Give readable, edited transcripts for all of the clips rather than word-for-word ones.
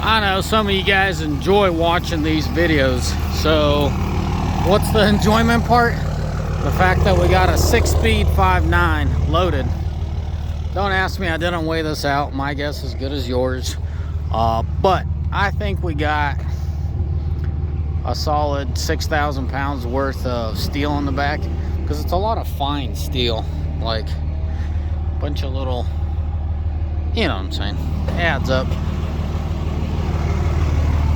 I know some of you guys enjoy watching these videos. So what's the enjoyment part? The fact that we got a 6-speed 5.9 loaded. Don't ask me, I didn't weigh this out. My guess is as good as yours. But I think we got a solid 6,000 pounds worth of steel in the back, because it's a lot of fine steel, like a bunch of little, you know what I'm saying, it adds up.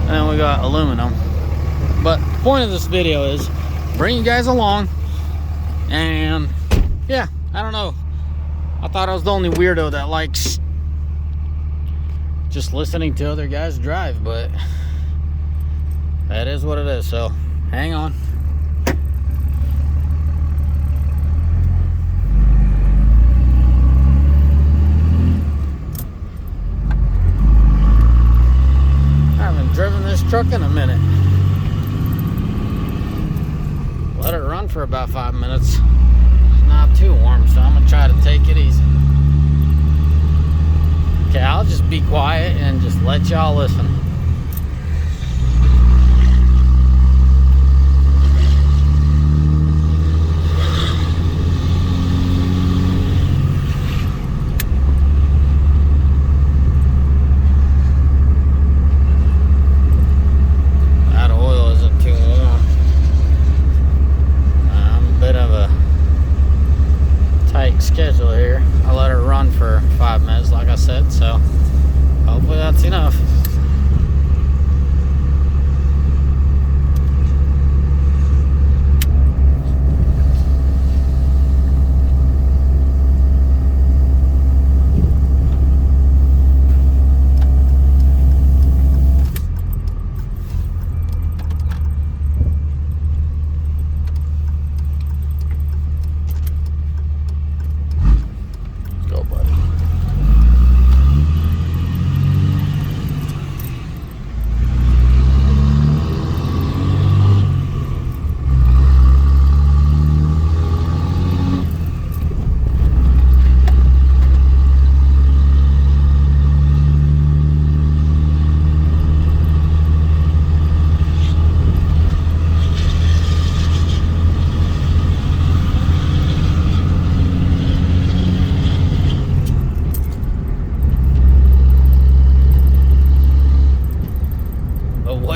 And then we got aluminum. But the point of this video is bring you guys along. And yeah, I don't know, I thought I was the only weirdo that likes just listening to other guys drive, but that is what it is. So hang on. I haven't driven this truck in a minute. Let it run for about 5 minutes. It's not too warm, so I'm gonna try to take it easy. Okay, I'll just be quiet and just let y'all listen. Schedule here. I let her run for 5 minutes, like I said, so hopefully that's enough.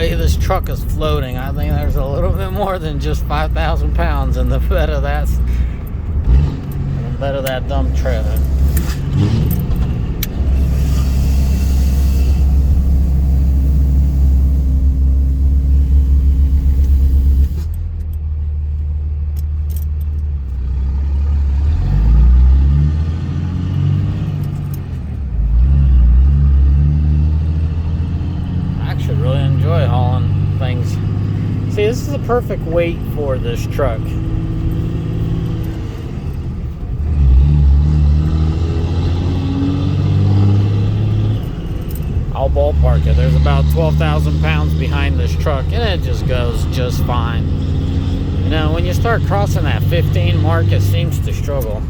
This truck is floating. I think there's a little bit more than just 5,000 pounds in the bed of that dump trailer. Hauling things. See, this is a perfect weight for this truck. I'll ballpark it. There's about 12,000 pounds behind this truck, and it just goes just fine. You know, when you start crossing that 15 mark, it seems to struggle.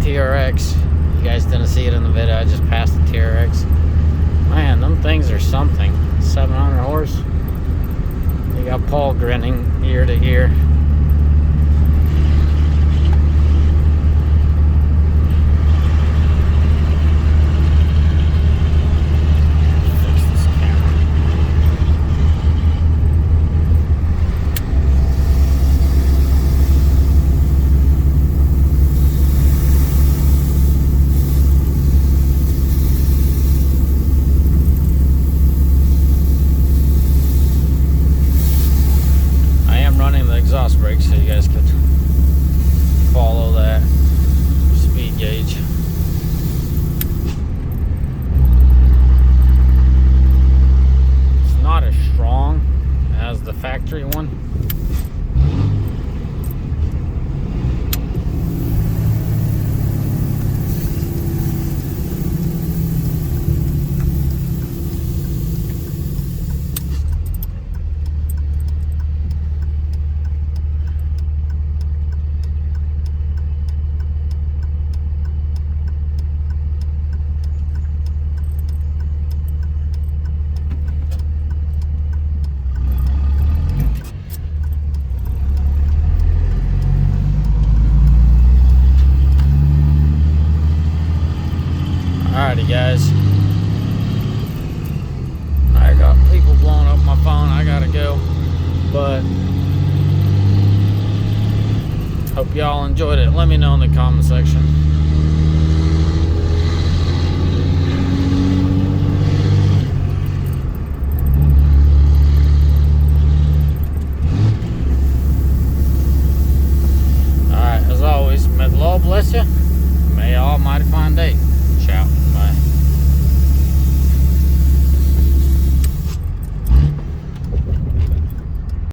TRX. You guys didn't see it in the video. I just passed the TRX. Man, them things are something. 700 horse. You got Paul grinning ear to ear. Let me know in the comment section.